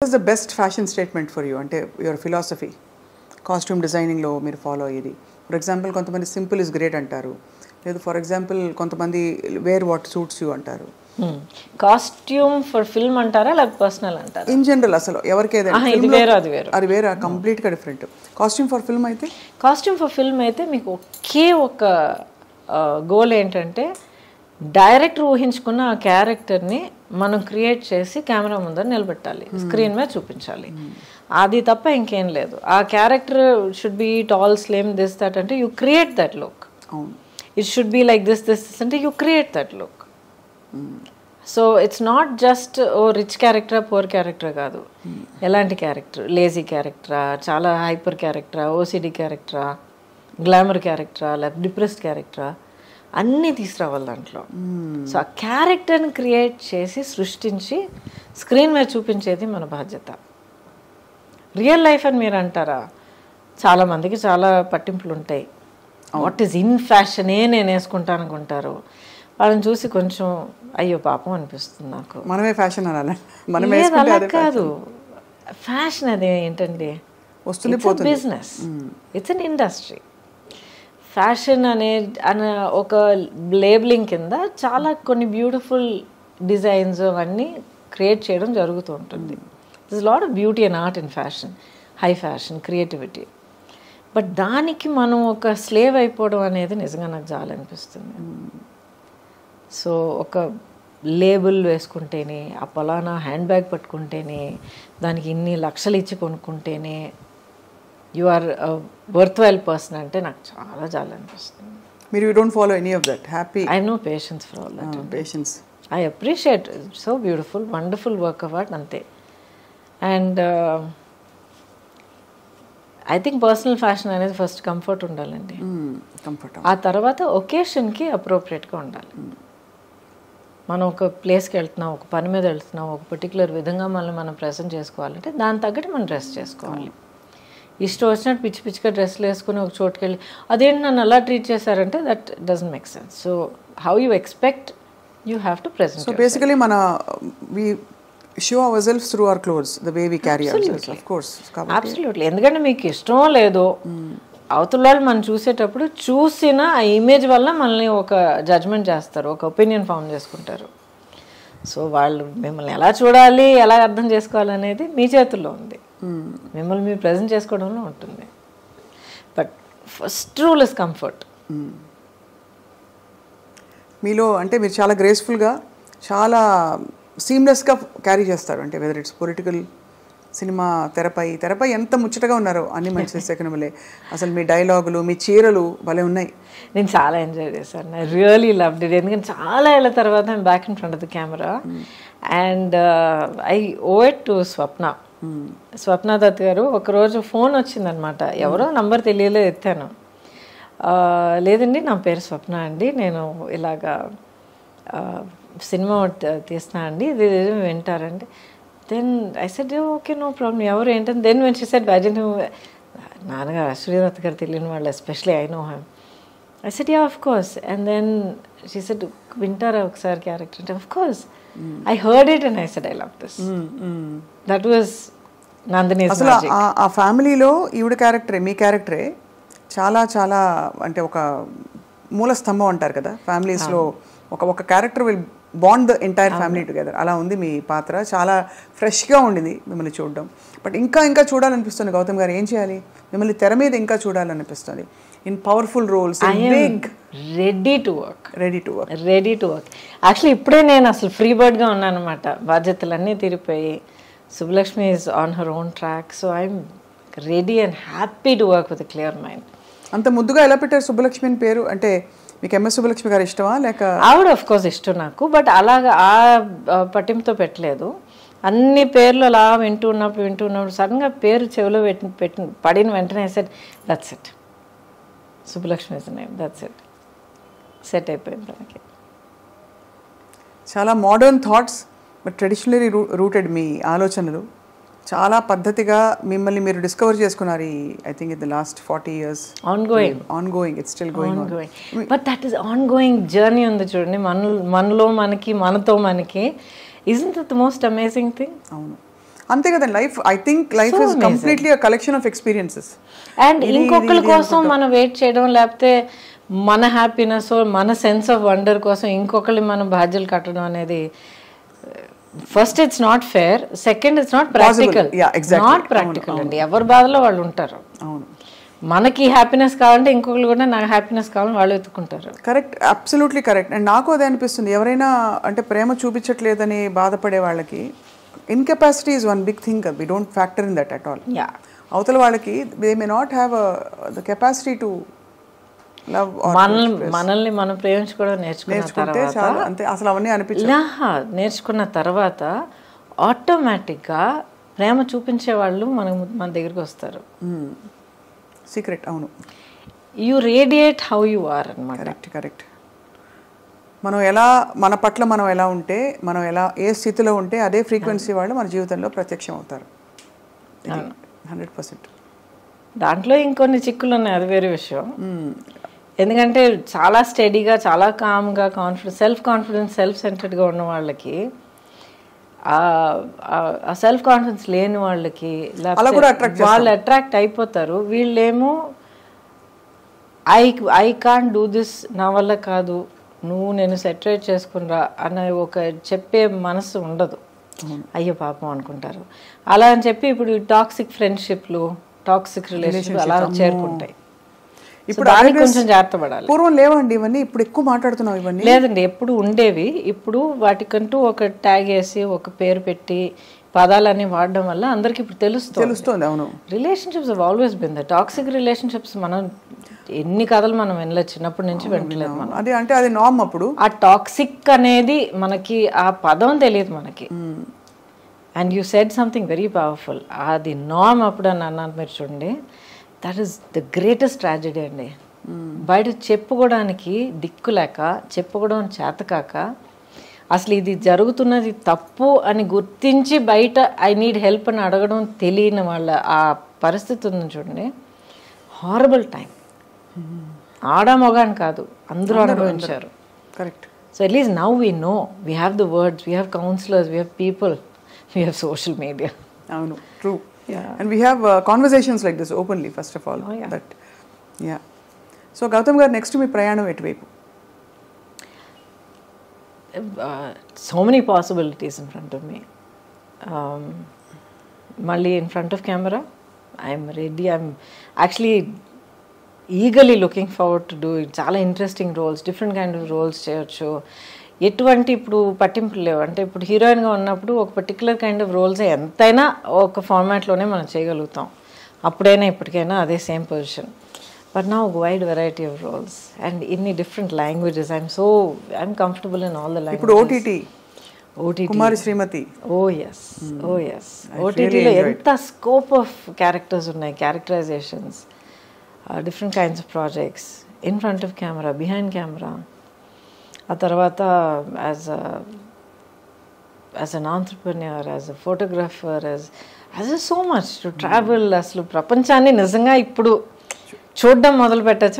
Is the best fashion statement for you, అంటే your philosophy costume డిజైనింగ్లో మీరు follow అయ్యేది? For example కొంతమంది simple is great అంటారు, లేదు ఫర్ ఎగ్జాంపుల్ కొంతమంది వేర్ వాట్ సూట్స్ యూ అంటారు. కాస్ట్యూమ్ ఫర్ ఫిల్మ్ అంటారా లేకపోతే పర్సనల్ అంటారా? ఇన్ జనరల్ అసలు ఎవరికి ఏదైనా అది వేరే కంప్లీట్గా డిఫరెంట్. కాస్ట్యూమ్ ఫర్ ఫిల్మ్ అయితే, కాస్ట్యూమ్ ఫర్ ఫిల్మ్ అయితే మీకు ఒకే ఒక గోల్ ఏంటంటే డైరెక్టర్ ఊహించుకున్న ఆ క్యారెక్టర్ని మనం క్రియేట్ చేసి కెమెరా ముందర నిలబెట్టాలి, స్క్రీన్ మీద చూపించాలి. అది తప్ప ఇంకేం లేదు. ఆ character should be tall slim this that అంటే you create that look. It should be like this అంటే you create that look. So it's not just oh rich క్యారెక్టరా పూర్ క్యారెక్టరా కాదు, ఎలాంటి క్యారెక్టర్, లేజీ క్యారెక్టరా, చాలా హైపర్ క్యారెక్టరా, ఓసిడి క్యారెక్టరా, గ్లామర్ క్యారెక్టరా, లేకపోతే డిప్రెస్డ్ క్యారెక్టరా, అన్నీ తీసుకురావాలి దాంట్లో. సో ఆ క్యారెక్టర్ని క్రియేట్ చేసి సృష్టించి స్క్రీన్ మీద చూపించేది మన బాధ్యత. రియల్ లైఫ్ అని మీరు అంటారా, చాలామందికి చాలా పట్టింపులు ఉంటాయి. వాట్ ఈజ్ ఇన్ ఫ్యాషనే నేను వేసుకుంటాను అనుకుంటారు. వాళ్ళని చూసి కొంచెం అయ్యో పాపం అనిపిస్తుంది నాకు. మనమే ఫ్యాషన్ అనాలి, అలా కాదు. ఫ్యాషన్ అది ఏంటండి, business, it's an industry. Fashion అనే ఒక లేబులింగ్ కింద చాలా కొన్ని బ్యూటిఫుల్ డిజైన్స్ అవన్నీ క్రియేట్ చేయడం జరుగుతూ ఉంటుంది. This lot of beauty and art in fashion, high fashion, creativity. But దానికి మనం ఒక స్లేవ్ అయిపోవడం అనేది నిజంగా నాకు చాలా అనిపిస్తుంది. సో ఒక లేబుల్ వేసుకుంటేనే, ఆ పలానా హ్యాండ్ బ్యాగ్ పట్టుకుంటేనే, దానికి ఇన్ని లక్షలు ఇచ్చి కొనుక్కుంటేనే you are worthwhile person అంటే నాకు చాలా చాలా అనిపిస్తుంది. మీరు you don't follow any of that? Happy, I no patience for all that. Patience, I appreciate, so beautiful, wonderful work of art, అంతే. And I think personal fashion అనేది first comfort ఉండాలండి, ఆ తర్వాత ఒకేషన్కి అప్రోప్రియేట్గా ఉండాలి. మనం ఒక ప్లేస్కి వెళ్తున్నాం, ఒక పని మీద వెళ్తున్నాం, ఒక పర్టికులర్ విధంగా మనం ప్రజెంట్ చేసుకోవాలంటే దాని తగ్గట్టు మనం డ్రెస్ చేసుకోవాలి. ఇష్టం వచ్చినట్టు పిచ్చి పిచ్చిగా డ్రెస్లు వేసుకుని ఒక చోటుకి వెళ్ళి అదేంటి నన్ను అలా ట్రీట్ చేశారంటే that doesn't make sense. So how you expect you have to present. So basically మన we show ourselves through our clothes, the way we carry ourselves, of course. Absolutely. ఎందుకంటే మీకు ఇష్టమో లేదో అవతల వాళ్ళు మనం చూసేటప్పుడు చూసిన ఆ ఇమేజ్ వల్ల మనల్ని ఒక జడ్జ్మెంట్ చేస్తారు, ఒక ఒపీనియన్ ఫామ్ చేసుకుంటారు. సో వాళ్ళు మిమ్మల్ని ఎలా చూడాలి, ఎలా అర్థం చేసుకోవాలనేది మీ చేతుల్లో ఉంది, మిమ్మల్ని మీరు ప్రజెంట్ చేసుకోవడంలో ఉంటుంది. But first rule is comfort. మీలో అంటే మీరు చాలా గ్రేస్ఫుల్గా, చాలా సీమ్లెస్గా క్యారీ చేస్తారు. అంటే వెదర్ ఇట్స్ పొలిటికల్, సినిమా, తెరపై ఎంత ముచ్చటగా ఉన్నారో అన్ని మంచి సెకండ్లే. అసలు మీ డైలాగులు, మీ చీరలు భలే ఉన్నాయి. నేను చాలా ఎంజాయ్ చేశాను. I really loved it. ఎందుకంటే చాలా ఏళ్ళ తర్వాత I'm back in front of the camera and I owe it to Swapna Dutt గారు. ఒకరోజు ఫోన్ వచ్చిందనమాట, ఎవరో నంబర్ తెలియలేదు, ఎత్తాను. లేదండి నా పేరు స్వప్న అండి, నేను ఇలాగా సినిమా తీస్తున్నా అండి, ఇది వింటారండి. Then I said okay no problem, ఎవరు ఏంటని. Then when she said I don't know, నాన్నగారు అశ్వరీదత్ గారు తెలియని వాళ్ళు, especially I know him. I said yeah of course. And then she said వింటారా ఒకసారి క్యారెక్టర్ అంటే, of course I heard it and I said I love this. That was Nandini. అసలు ఆ ఫ్యామిలీలో ఈవిడ క్యారెక్టరే, మీ క్యారెక్టరే చాలా చాలా అంటే ఒక మూల స్తంభం అంటారు కదా ఫ్యామిలీస్లో. ఒక character will bond the entire family together. అలా ఉంది మీ పాత్ర. చాలా ఫ్రెష్గా ఉండింది మిమ్మల్ని చూడడం. బట్ ఇంకా చూడాలనిపిస్తుంది గౌతమ్ గారు. ఏం చేయాలి, మిమ్మల్ని తెర మీద ఇంకా చూడాలనిపిస్తుంది in powerful roles. Ready to work. Actually ఇప్పుడే నేను అసలు ఫ్రీ బర్డ్గా ఉన్నాను అనమాట. బాధ్యతలన్నీ తీరిపోయి Subbalakshmi is on her own track. So I'm ready and happy to work with clear mind. అంత ముద్దుగా ఎలా పెట్టారు సుబ్బలక్ష్మి అని పేరు? అంటే మీకు ఎంఎస్ సుబ్బలక్ష్మి గారు ఇష్టమా లేక? ఆవిడ ఆఫ్ కోర్స్ ఇష్టం నాకు, బట్ అలాగా ఆ పట్టింపుతో పెట్టలేదు. అన్ని పేర్లు అలా వింటూ ఉన్నప్పుడు సడన్గా పేరు చెవిలో పడిన వెంటనే set that's it, Subbalakshmi is name, that's it, set అయిపోయింది మనకి. చాలా modern thoughts but traditionally rooted మీ ఆలోచనలు. చాలా పద్ధతిగా మిమ్మల్ని మీరు డిస్కవర్ చేసుకున్నారు ఈ I think in the last 40 years. Ongoing it's still going on. But that is ongoing journey ఉంది చూడండి, మనలో మనకి, మనతో మనకి. Isn't that the most amazing thing? అవును. అంతే కదండి. I think life is completely a collection of experiences. And ఇంకొకరి కోసం మనం వెయిట్ చేయడం, లేకపోతే మన హ్యాపీనెస్, మన సెన్స్ ఆఫ్ వండర్ కోసం ఇంకొకరి మనం బాధ్యతలు కట్టడం అనేది first it's not fair, second it's not practical. Not practical అండి. ఎవరి బాధలో వాళ్ళు ఉంటారు. మనకి హ్యాపీనెస్ కావాలంటే ఇంకొకరు కూడా నాకు హ్యాపీనెస్ కావాలని వాళ్ళు వెతుక్కుంటారు. Correct, absolutely correct. అండ్ నాకు అదే అనిపిస్తుంది, ఎవరైనా అంటే ప్రేమ చూపించట్లేదని బాధపడే వాళ్ళకి incapacity is one big thing. We don't factor in that at all. అవతల వాళ్ళకి they may not have the capacity to love. మనల్ని మనం ప్రేమించుకోవడం నేర్చుకుంటే చాలు, అంతే. అసలు అవన్నీ నేర్చుకున్న తర్వాత ఆటోమేటిక్గా ప్రేమ చూపించే వాళ్ళు మన దగ్గరికి వస్తారు. సీక్రెట్. అవును, you radiate how you are అన్నమాట. Correct correct. మనం ఎలా, మన పట్ల మనం ఎలా ఉంటే, మనం ఎలా ఏ స్థితిలో ఉంటే అదే ఫ్రీక్వెన్సీ వాళ్ళు మన జీవితంలో ప్రత్యక్షం అవుతారు. 100%. దాంట్లో ఇంకొన్ని చిక్కులు ఉన్నాయి, అది వేరే విషయం. ఎందుకంటే చాలా స్టడీగా, చాలా కామ్గా, సెల్ఫ్ కాన్ఫిడెన్స్, సెల్ఫ్ సెంటర్డ్గా ఉన్న వాళ్ళకి, ఆ సెల్ఫ్ కాన్ఫిడెన్స్ లేని వాళ్ళకి వాళ్ళు అట్రాక్ట్ అయిపోతారు. వీళ్ళేమో ఐ కాంట్ డూ దిస్, నా వల్ల కాదు, నువ్వు నేను సెటరేట్ చేసుకునిరా అనే ఒక చెప్పే మనసు ఉండదు. అయ్యో పాపం అనుకుంటారు. అలా అని చెప్పి ఇప్పుడు టాక్సిక్ ఫ్రెండ్షిప్లు, టాక్సిక్ రిలేషన్షిప్ అలా చేరుకుంటాయి. ఇప్పుడు కొంచెం జాగ్రత్త పడాలి. పూర్వం లేవండి ఇవన్నీ, ఇప్పుడు ఎక్కువ మాట్లాడుతున్నాం ఇవన్నీ. లేదండి, ఎప్పుడు ఉండేవి. ఇప్పుడు వాటికంటూ ఒక ట్యాగ్ వేసి ఒక పేరు పెట్టి పదాలన్నీ వాడడం వల్ల అందరికి ఇప్పుడు తెలుస్తుంది. అవును, relationships have always been the toxic relationships. మనం ఎన్ని కథలు మనం వినలేదు, చిన్నప్పటి నుంచి వింటలేదు మనం. అది అంటే అది నార్మ్. అప్పుడు ఆ టాక్సిక్ అనేది మనకి ఆ పదం తెలియదు మనకి. And you said something very powerful. అది నార్మ్ అప్పుడు అని అన్నాను మీరు చూడండి. That is the greatest tragedy అండి. బయట చెప్పుకోవడానికి దిక్కు లేక, చెప్పుకోవడం చేతకాక, అసలు ఇది జరుగుతున్నది తప్పు అని గుర్తించి బయట ఐ నీడ్ హెల్ప్ అని అడగడం తెలియని వాళ్ళ ఆ పరిస్థితి ఉంది చూడండి. Horrible time. ఆడ మొగాని కాదు, అందరూ అనుభవించారు. Correct. So at least now we know, we have the words, we have councillors, we have people, we have social media. అవును, true. And we have conversations like this openly, first of all. So Gautam garu, next మీ ప్రయాణం ఎటువైపు? So many possibilities in front of me. Malli in front of camera, I'm ready. I'm actually eagerly looking forward to do చాలా interesting roles, different kind of roles చేయొచ్చు. ఎటువంటి ఇప్పుడు పట్టింపులు లేవు. అంటే ఇప్పుడు హీరోయిన్గా ఉన్నప్పుడు ఒక పర్టికులర్ కైండ్ ఆఫ్ రోల్స్ ఎంతైనా ఒక ఫార్మాట్లోనే మనం చేయగలుగుతాం. అప్పుడైనా ఇప్పటికైనా అదే same position. But now wide variety of roles and ఇన్ని different languages. I'm comfortable in all the languages. ఇప్పుడు OTT Kumari Srimathi. Oh yes ఓటీటీలో ఎంత స్కోప్ ఆఫ్ క్యారెక్టర్స్ ఉన్నాయి, characterizations, different kinds of projects, in front of camera, behind camera. ఆ తర్వాత as an entrepreneur, as a photographer, as so much to travel. అసలు ప్రపంచాన్ని నిజంగా ఇప్పుడు చూడడం మొదలు పెట్టచ్చు.